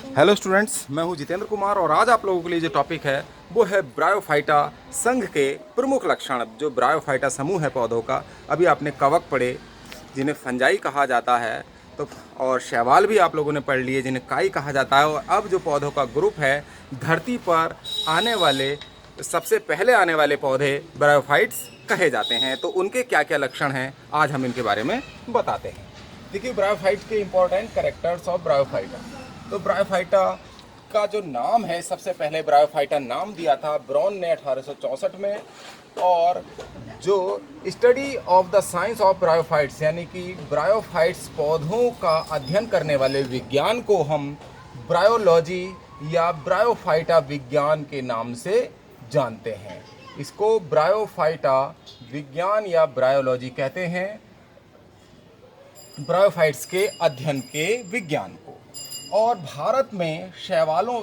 Hello students, मैं हूं जितेंद्र कुमार और आज आप लोगों के लिए जो टॉपिक है वो है ब्रायोफाइटा संघ के प्रमुख लक्षण। जो ब्रायोफाइटा समूह है पौधों का, अभी आपने कवक पढ़े जिन्हें फंजाई कहा जाता है, तो और शैवाल भी आप लोगों ने पढ़ लिए जिन्हें काई कहा जाता है। और अब जो पौधों का ग्रुप है, धरती पर आने वाले सबसे पहले आने वाले पौधे ब्रायोफाइट्स कहे जाते हैं। तो उनके क्या क्या लक्षण हैं, आज हम इनके बारे में बताते हैं। देखिए, ब्रायोफाइट के इंपॉर्टेंट कैरेक्टर्स ऑफ ब्रायोफाइटा। तो ब्रायोफाइटा का जो नाम है, सबसे पहले ब्रायोफाइटा नाम दिया था ब्राउन ने 1864 में। और जो study of the science of bryophytes यानी कि ब्रायोफाइट्स पौधों का अध्ययन करने वाले विज्ञान को हम ब्रायोलॉजी या ब्रायोफाइटा विज्ञान के नाम से जानते हैं। इसको ब्रायोफाइटा विज्ञान या ब्रायोलॉजी कहते हैं, ब्रायोफाइट्स के अध्ययन के विज्ञान को। और भारत में शैवालों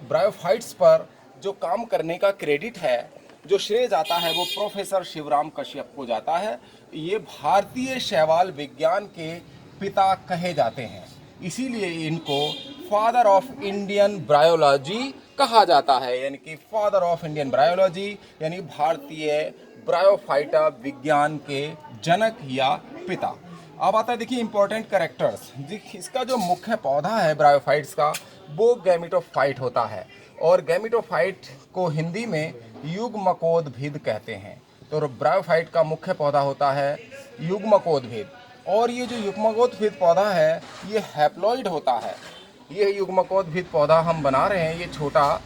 ब्रायोफाइट्स पर जो काम करने का क्रेडिट है, जो श्रेय जाता है, वो प्रोफेसर शिवराम कश्यप को जाता है। ये भारतीय शैवाल विज्ञान के पिता कहे जाते हैं, इसीलिए इनको फादर ऑफ इंडियन ब्रायोलॉजी कहा जाता है। यानी कि फादर ऑफ इंडियन ब्रायोलॉजी यानी भारतीय ब्रायोफाइटा विज्ञान के जनक या पिता। अब आता है, देखिए, इंपॉर्टेंट कैरेक्टर्स। इसका जो मुख्य पौधा है ब्रायोफाइट्स का, वो गैमेटोफाइट होता है। और गैमेटोफाइट को हिंदी में युग्मकोद्भिद कहते हैं। तो ब्रायोफाइट का मुख्य पौधा होता है युग्मकोद्भिद। और ये जो युग्मकोद्भिद पौधा है, ये हैप्लॉइड होता है। ये युग्मकोद्भिद पौधा हम बना रहे हैं, ये छोटा,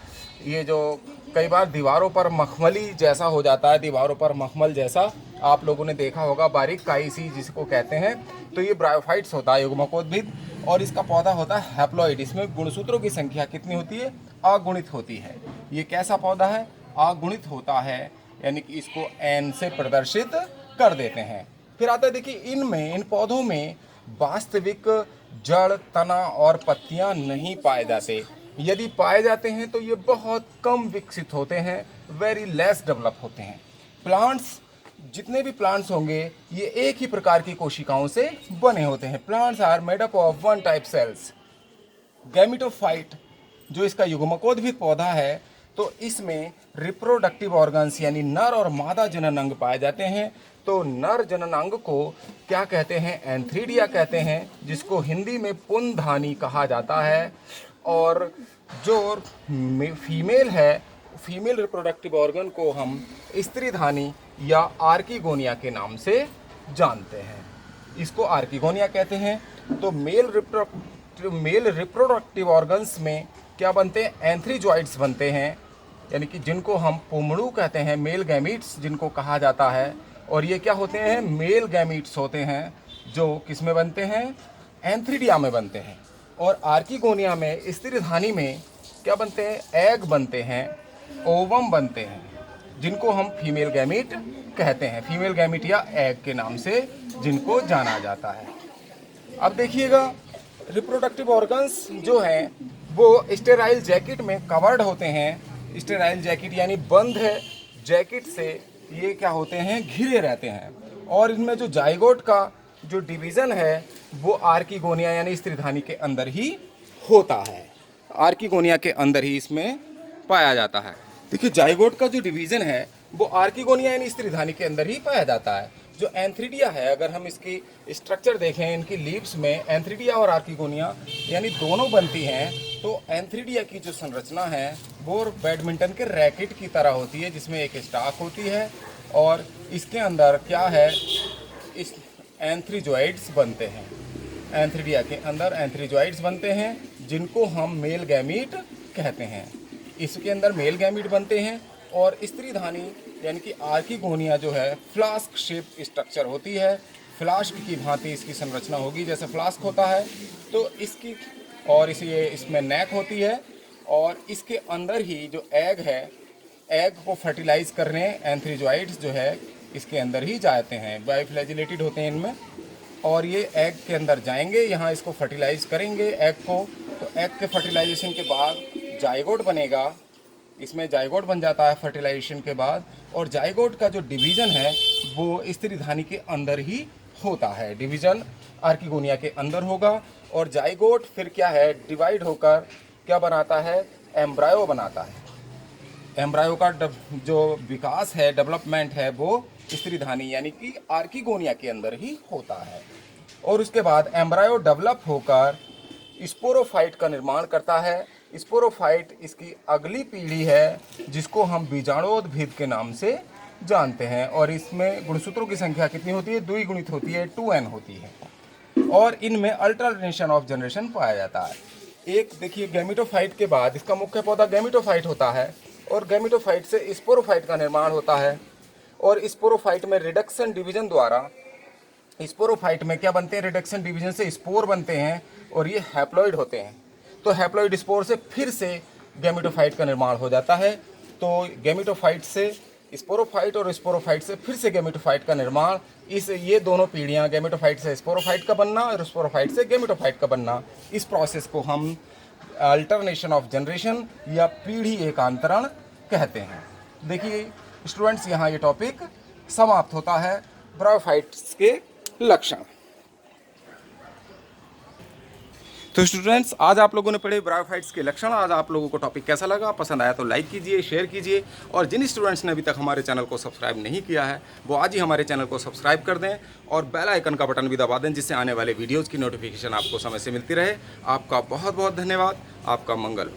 ये जो कई बार दीवारों पर मखमली जैसा हो जाता है, दीवारों पर मखमल जैसा आप लोगों ने देखा होगा, बारीक काई सी जिसको कहते हैं। तो ये ब्रायोफाइट्स होता है, युग्मकोद्भिद। और इसका पौधा होता है हैप्लॉइड। इसमें गुणसूत्रों की संख्या कितनी होती है? अगुणित होती है। ये कैसा पौधा है? अगुणित होता है, यानी कि इसको एन से प्रदर्शित कर देते हैं। फिर आता है, देखिए, इन पौधों में वास्तविक जड़, तना और पत्तियां नहीं पाए जाते। यदि पाए जाते हैं तो ये बहुत कम विकसित होते हैं, वेरी लेस डेवलप होते हैं। प्लांट्स, जितने भी प्लांट्स होंगे, ये एक ही प्रकार की कोशिकाओं से बने होते हैं। Plants are made up of one type cells. Gametophyte जो इसका युग्मकोद्भिद पौधा है, तो इसमें रिप्रोडक्टिव ऑर्गन्स यानी नर और मादा जनन अंग पाए जाते हैं। तो नर जनन अंग को क्या कहते हैं? एंथ्रीडिया कहते हैं, जिसको हिंदी में पुंधानी कहा जाता है। और जो फीमेल है, फीमेल रिप्रोडक्टिव ऑर्गन को हम स्त्रीधानी या आर्किगोनिया के नाम से जानते हैं। इसको आर्किगोनिया कहते हैं। तो मेल रिप्रोडक्टिव ऑर्गन्स में क्या बनते हैं? एंथ्रीजॉइड्स बनते हैं, यानी कि जिनको हम पुमड़ू कहते हैं, मेल गैमीट्स जिनको कहा जाता है। और ये क्या होते हैं? मेल गैमीट्स होते हैं, जो किस में बनते हैं? एंथ्रीडिया में बनते हैं। और आर्किगोनिया में, स्त्रीधानी में क्या बनते हैं? एग बनते हैं, ओवम बनते हैं, जिनको हम फीमेल गैमीट कहते हैं। फीमेल गैमीट या एग के नाम से जिनको जाना जाता है। अब देखिएगा, रिप्रोडक्टिव ऑर्गन्स जो हैं वो स्टेराइल जैकेट में कवर्ड होते हैं। स्टेराइल जैकेट यानी बंद है जैकेट से ये क्या होते हैं? घिरे रहते हैं। और इनमें जो जाइगोट का जो डिवीज़न है, वो आर्किगोनिया यानी स्त्रीधानी के अंदर ही होता है। आर्किगोनिया के अंदर ही इसमें पाया जाता है। देखिए, जाइगोट का जो डिवीज़न है वो आर्किगोनिया यानी स्त्रीधानी के अंदर ही पाया जाता है। जो एंथ्रीडिया है, अगर हम इसकी स्ट्रक्चर देखें, इनकी लीव्स में एंथ्रीडिया और आर्किगोनिया यानी दोनों बनती हैं। तो एंथ्रीडिया की जो संरचना है वो बैडमिंटन के रैकेट की तरह होती है, जिसमें एक स्टाक होती है और इसके अंदर क्या है? इस एंथ्रीजॉइड्स बनते हैं। एंथ्रीडिया के अंदर एंथ्रीजॉइड्स बनते हैं, जिनको हम मेल गैमीट कहते हैं। इसके अंदर मेल गैमीट बनते हैं। और स्त्रीधानी यानी कि आर्किगोनिया जो है, फ्लास्क शेप स्ट्रक्चर होती है। फ्लास्क की भांति इसकी संरचना होगी, जैसे फ्लास्क होता है। तो इसकी और इसमें नेक होती है। और इसके अंदर ही जो एग है, एग को फर्टिलाइज करने एंथ्रीजॉइड्स जो है इसके अंदर ही जाते हैं। बाइफ्लैजिलेटेड होते हैं इनमें। और ये एग के अंदर जाएंगे, यहाँ इसको फर्टिलाइज करेंगे एग को। तो एग के फर्टिलाइजेशन के बाद जाइगोट बनेगा। इसमें जाइगोट बन जाता है फर्टिलाइजेशन के बाद। और जाइगोट का जो डिवीज़न है वो स्त्रीधानी के अंदर ही होता है, डिवीजन आर्किगोनिया के अंदर होगा। और जाइगोट फिर क्या है, डिवाइड होकर क्या बनाता है, एम्ब्रायो बनाता है। एम्ब्रायो का जो विकास है, डेवलपमेंट है, वो स्त्रीधानी यानी कि आर्किगोनिया के अंदर ही होता है। और उसके बाद एम्ब्रायो डेवलप होकर स्पोरोफाइट का निर्माण करता है। स्पोरोफाइट इसकी अगली पीढ़ी है जिसको हम बीजाणुओद्भिद के नाम से जानते हैं। और इसमें गुणसूत्रों की संख्या कितनी होती है, द्विगुणित होती है, 2n होती है। और इनमें अल्टरनेशन ऑफ जनरेशन पाया जाता है। एक देखिए, गैमेटोफाइट के बाद इसका मुख्य पौधा गैमेटोफाइट होता है और गैमेटोफाइट से स्पोरोफाइट का निर्माण होता है। और स्पोरोफाइट में रिडक्शन डिवीजन द्वारा, स्पोरोफाइट में क्या बनते हैं, रिडक्शन डिवीजन से स्पोर बनते हैं और ये हैप्लॉइड होते हैं। तो हैप्लॉइड स्पोर से फिर से गैमेटोफाइट का निर्माण हो जाता है। तो गैमेटोफाइट से स्पोरोफाइट और स्पोरोफाइट से फिर से गैमेटोफाइट का निर्माण, ये दोनों पीढ़ियाँ, गैमेटोफाइट से स्पोरोफाइट का बनना और स्पोरोफाइट से गैमेटोफाइट का बनना, इस प्रोसेस को हम अल्टरनेशन ऑफ जनरेशन या पीढ़ी एकांतरण कहते हैं। देखिए स्टूडेंट्स, यहाँ ये टॉपिक समाप्त होता है, ब्रायोफाइट्स के लक्षण। तो स्टूडेंट्स, आज आप लोगों ने पढ़े ब्रायोफाइट्स के लक्षण। आज आप लोगों को टॉपिक कैसा लगा, पसंद आया तो लाइक कीजिए, शेयर कीजिए। और जिन स्टूडेंट्स ने अभी तक हमारे चैनल को सब्सक्राइब नहीं किया है वो आज ही हमारे चैनल को सब्सक्राइब कर दें और बेल आइकन का बटन भी दबा दें, जिससे आने वाले वीडियोज़ की नोटिफिकेशन आपको समय से मिलती रहे। आपका बहुत बहुत धन्यवाद। आपका मंगल।